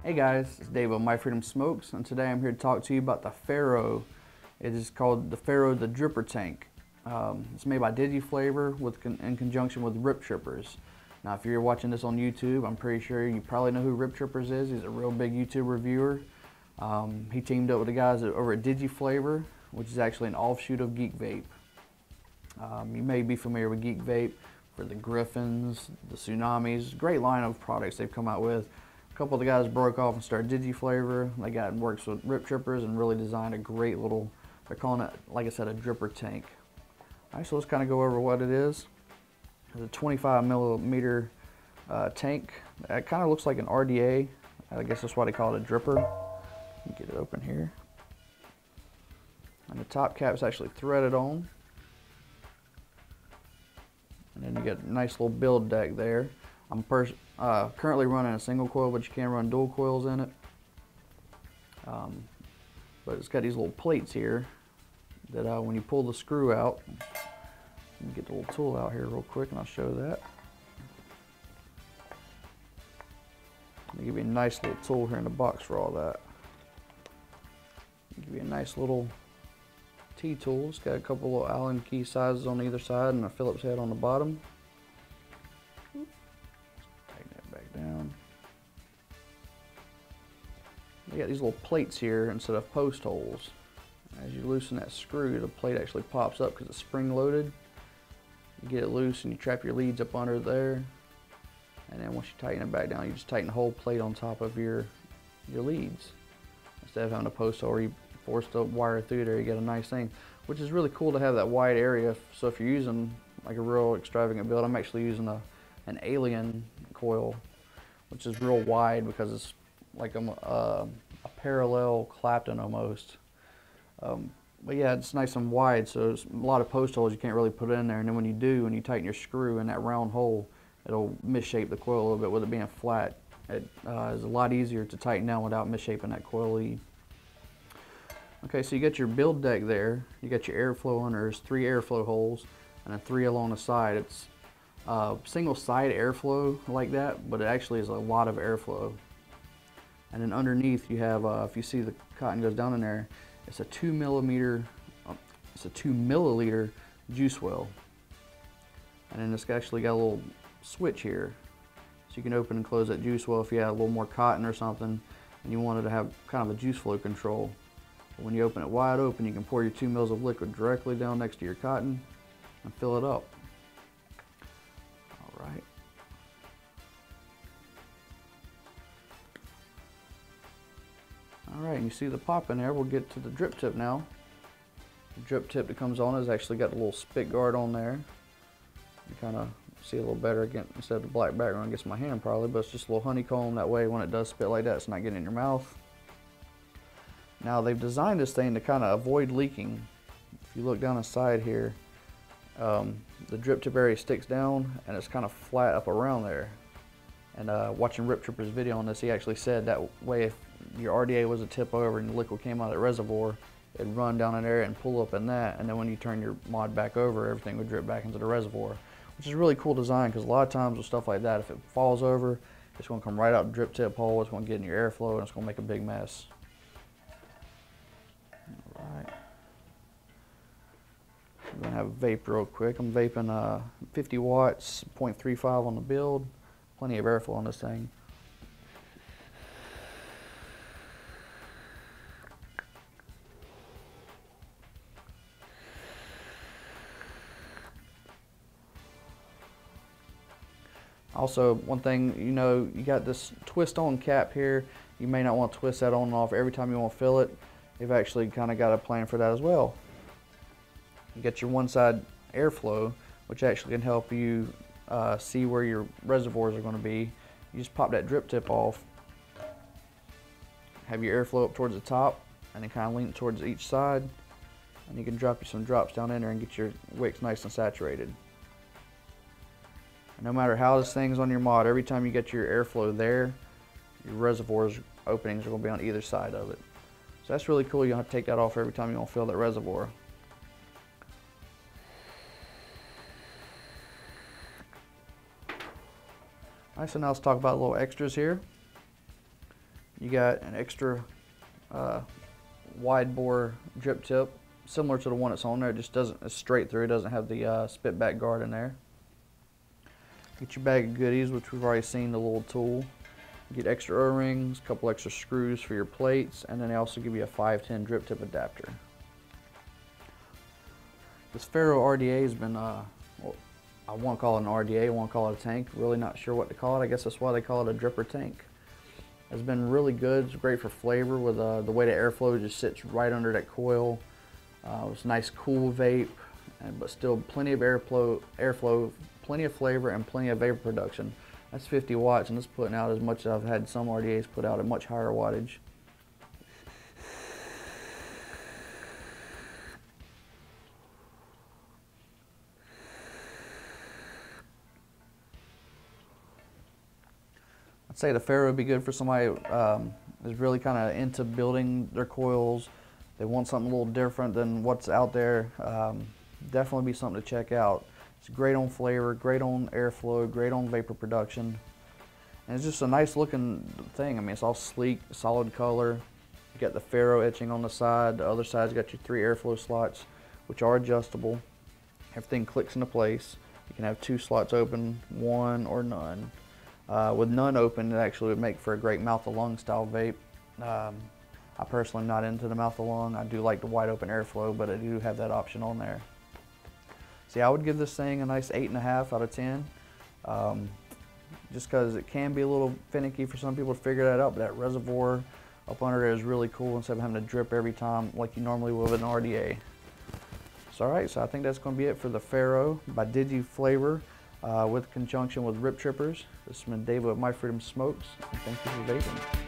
Hey guys, it's Dave of My Freedom Smokes, and today I'm here to talk to you about the PHARAOH. It is called the PHARAOH the Dripper Tank. It's made by DigiFlavor in conjunction with Rip Trippers. Now if you're watching this on YouTube, I'm pretty sure you probably know who Rip Trippers is. He's a real big YouTube reviewer. He teamed up with the guys over at DigiFlavor, which is actually an offshoot of Geek Vape. You may be familiar with Geek Vape for the Griffins, the Tsunamis. Great line of products they've come out with. A couple of the guys broke off and started DigiFlavor. They got and works with Rip Trippers and really designed a great little, they're calling it, like I said, a dripper tank. All right, so let's kind of go over what it is. It's a 25 millimeter tank. It kind of looks like an RDA. I guess that's why they call it a dripper. Get it open here. And the top cap is actually threaded on. And then you get a nice little build deck there. I'm currently running a single coil, but you can run dual coils in it. But it's got these little plates here that when you pull the screw out, you get the little tool out here real quick and I'll show that. I'll give you a nice little tool here in the box for all that. I'll give you a nice little T-tool. It's got a couple little Allen key sizes on either side and a Phillips head on the bottom. Tighten that back down. You got these little plates here instead of post holes. As you loosen that screw, the plate actually pops up because it's spring loaded. You get it loose and you trap your leads up under there. And then once you tighten it back down, you just tighten the whole plate on top of your leads. Instead of having a post hole where you force the wire through there, you get a nice thing, which is really cool to have that wide area. So if you're using like a real extravagant build, I'm actually using an alien coil, which is real wide because it's like a parallel Clapton almost. But yeah, it's nice and wide, so there's a lot of post holes you can't really put in there. And then when you do, when you tighten your screw in that round hole, it'll misshape the coil a little bit. With it being flat, it is a lot easier to tighten down without misshapen that coil lead. Okay, so you got your build deck there. You got your airflow on. There's 3 airflow holes and then 3 along the side. It's single side airflow like that, but it actually is a lot of airflow. And then underneath you have, if you see the cotton goes down in there, it's a 2 milliliter juice well. And then it's actually got a little switch here, so you can open and close that juice well if you had a little more cotton or something and you wanted to have kind of a juice flow control. When you open it wide open, you can pour your 2 mils of liquid directly down next to your cotton and fill it up. All right. All right, and you see the pop in there. We'll get to the drip tip now. The drip tip that comes on has actually got a little spit guard on there. You kind of see a little better again instead of the black background against my hand probably, but it's just a little honeycomb. That way when it does spit like that, it's not getting in your mouth. Now they've designed this thing to kind of avoid leaking. If you look down the side here, the drip tip area sticks down and it's kind of flat up around there. And watching Rip Tripper's video on this, he actually said that way if your RDA was to tip over and the liquid came out of the reservoir, it'd run down an area and pull up in that, and then when you turn your mod back over, everything would drip back into the reservoir, which is a really cool design because a lot of times with stuff like that, if it falls over, it's going to come right out the drip tip hole, it's going to get in your airflow, and it's going to make a big mess. Alright. I'm going to have a vape real quick. I'm vaping 50 watts, 0.35 on the build. Plenty of airflow on this thing. Also, one thing, you know, you got this twist on cap here. You may not want to twist that on and off every time you want to fill it. You've actually kind of got a plan for that as well. You get your one side airflow, which actually can help you see where your reservoirs are going to be. You just pop that drip tip off, have your airflow up towards the top, and then kind of lean towards each side, and you can drop you some drops down in there and get your wicks nice and saturated. And no matter how this thing's on your mod, every time you get your airflow there, your reservoirs openings are going to be on either side of it. So that's really cool. You don't have to take that off every time you want to fill that reservoir. Alright, so now let's talk about little extras here. You got an extra wide bore drip tip, similar to the one that's on there. It just doesn't, it's straight through. It doesn't have the spit back guard in there. Get your bag of goodies, which we've already seen, the little tool. Get extra O-rings, a couple extra screws for your plates, and then they also give you a 510 drip tip adapter. This PHARAOH RDA has been, well, I want to call it an RDA, I want to call it a tank. Really not sure what to call it. I guess that's why they call it a dripper tank. It's been really good. It's great for flavor with the way the airflow just sits right under that coil. It's a nice cool vape, but still plenty of airflow, plenty of flavor, and plenty of vapor production. That's 50 watts, and it's putting out as much as I've had some RDAs put out at much higher wattage. I'd say the PHARAOH would be good for somebody is really kind of into building their coils. They want something a little different than what's out there. Definitely be something to check out. It's great on flavor, great on airflow, great on vapor production. And it's just a nice looking thing. I mean, it's all sleek, solid color. You got the PHARAOH etching on the side. The other side's got your 3 airflow slots, which are adjustable. Everything clicks into place. You can have 2 slots open, 1 or none. With none open, it actually would make for a great mouth-to-lung style vape. I personally am not into the mouth-to-lung. I do like the wide open airflow, but I do have that option on there. See, I would give this thing a nice 8.5 out of 10. Just because it can be a little finicky for some people to figure that out, but that reservoir up under there is really cool instead of having to drip every time like you normally would with an RDA. So alright, so I think that's going to be it for the PHARAOH by DigiFlavor with conjunction with Rip Trippers. This has been Dave with My Freedom Smokes, and thank you for vaping.